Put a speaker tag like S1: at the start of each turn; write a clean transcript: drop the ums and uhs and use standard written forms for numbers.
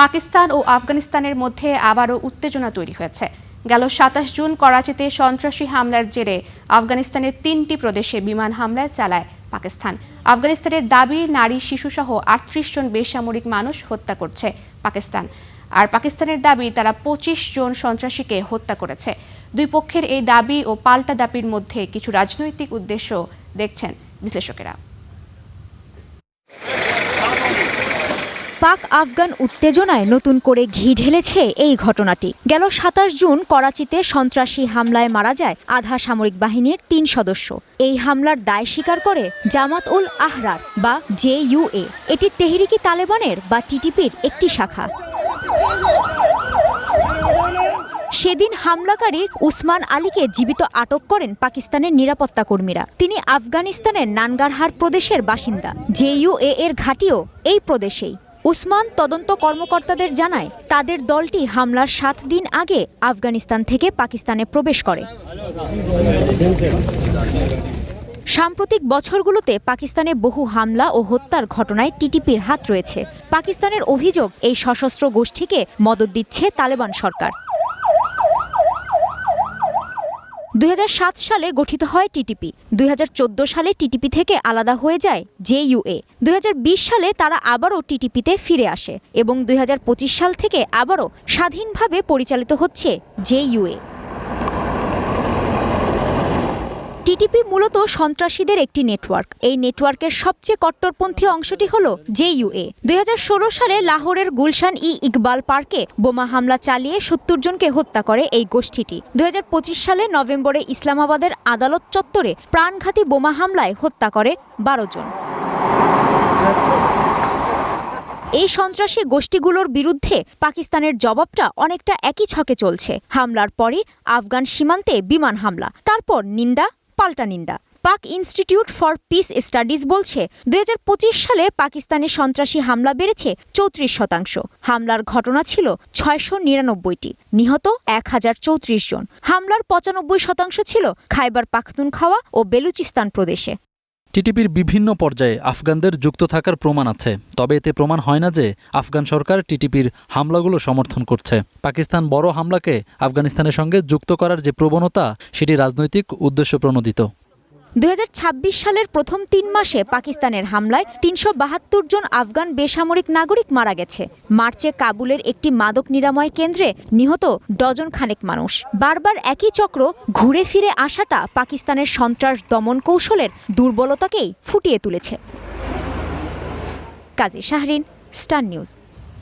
S1: পাকিস্তান ও আফগানিস্তানের মধ্যে আবারও উত্তেজনা তৈরি হয়েছে। গেল ২৭ জুন করাচিতে সন্ত্রাসী হামলার জেরে আফগানিস্তানের ৩টি প্রদেশে বিমান হামলা চালায় পাকিস্তান। আফগানিস্তানের দাবি, নারী, শিশুসহ ৩৮ জন বেসামরিক মানুষ হত্যা করছে পাকিস্তান। আর পাকিস্তানের দাবি, তারা ২৫ জন সন্ত্রাসীকে হত্যা করেছে। দুই পক্ষের এই দাবি ও পাল্টা দাবির মধ্যে কিছু রাজনৈতিক উদ্দেশ্য দেখছেন বিশ্লেষকেরা।
S2: পাক আফগান উত্তেজনায় নতুন করে ঘি ঢেলেছে এই ঘটনাটি। গেল ২৭ জুন করাচিতে সন্ত্রাসী হামলায় মারা যায় আধা সামরিক বাহিনীর ৩ সদস্য। এই হামলার দায় স্বীকার করে জামাত উল আহরার বা JUA। এটি তেহরিকি তালেবানের বা TTPর একটি শাখা। সেদিন হামলাকারী উসমান আলীকে জীবিত আটক করেন পাকিস্তানের নিরাপত্তা কর্মীরা। তিনি আফগানিস্তানের নানগারহার প্রদেশের বাসিন্দা। JUA এর ঘাঁটিও এই প্রদেশেই। উসমান তদন্ত কর্মকর্তাদের জানায়, তাদের দলটি হামলার ৭ দিন আগে আফগানিস্তান থেকে পাকিস্তানে প্রবেশ করে। সাম্প্রতিক বছরগুলোতে পাকিস্তানে বহু হামলা ও হত্যার ঘটনায় TTPর হাত রয়েছে। পাকিস্তানের অভিযোগ, এই সশস্ত্র গোষ্ঠীকে মদদ দিচ্ছে তালেবান সরকার। ২০০৭ সালে গঠিত হয় TTP। ২০১৪ সালে TTP থেকে আলাদা হয়ে যায় JUA। ২০২০ সালে তারা আবারও TTPতে ফিরে আসে এবং ২০২৫ সাল থেকে আবারও স্বাধীনভাবে পরিচালিত হচ্ছে JUA। TTP মূলত সন্ত্রাসীদের একটি নেটওয়ার্ক। এই নেটওয়ার্কের সবচেয়ে কট্টরপন্থী অংশটি হল JUA। ২০১৬ সালে লাহোরের গুলশান-ই-ইকবাল পার্কে বোমা হামলা চালিয়ে ৭০ জনকে হত্যা করে এই গোষ্ঠীটি। ২০২৫ সালে নভেম্বরে ইসলামাবাদের আদালত চত্বরে প্রাণঘাতী বোমা হামলায় হত্যা করে ১২ জন। এই সন্ত্রাসী গোষ্ঠীগুলোর বিরুদ্ধে পাকিস্তানের জবাবটা অনেকটা একই ছকে চলছে। হামলার পরই আফগান সীমান্তে বিমান হামলা, তারপর নিন্দা পাল্টা নিন্দা। পাক ইনস্টিটিউট ফর পিস স্টাডিজ বলছে, ২০২৫ সালে পাকিস্তানে সন্ত্রাসী হামলা বেড়েছে ৩৪%। হামলার ঘটনা ছিল ৬৯৯টি, নিহত ১০৩৪ জন। হামলার ৯৫% ছিল খাইবার পাখতুনখাওয়া ও বেলুচিস্তান প্রদেশে।
S3: TTPর বিভিন্ন পর্যায়ে আফগানদের যুক্ত থাকার প্রমাণ আছে, তবে এতে প্রমাণ হয় না যে আফগান সরকার TTPর হামলাগুলো সমর্থন করছে। পাকিস্তান বড় হামলাকে আফগানিস্তানের সঙ্গে যুক্ত করার যে প্রবণতা, সেটি রাজনৈতিক উদ্দেশ্যপ্রণোদিত।
S2: ২০২৬ সালের প্রথম ৩ মাসে পাকিস্তানের হামলায় ৩৭২ জন আফগান বেসামরিক নাগরিক মারা গেছে। মার্চে কাবুলের একটি মাদক নিরাময় কেন্দ্রে নিহত ডজন খানেক মানুষ। বারবার একই চক্র ঘুরে ফিরে আসাটা পাকিস্তানের সন্ত্রাস দমন কৌশলের দুর্বলতাকেই ফুটিয়ে তুলেছে। কাজী শাহরিন, স্টার নিউজ।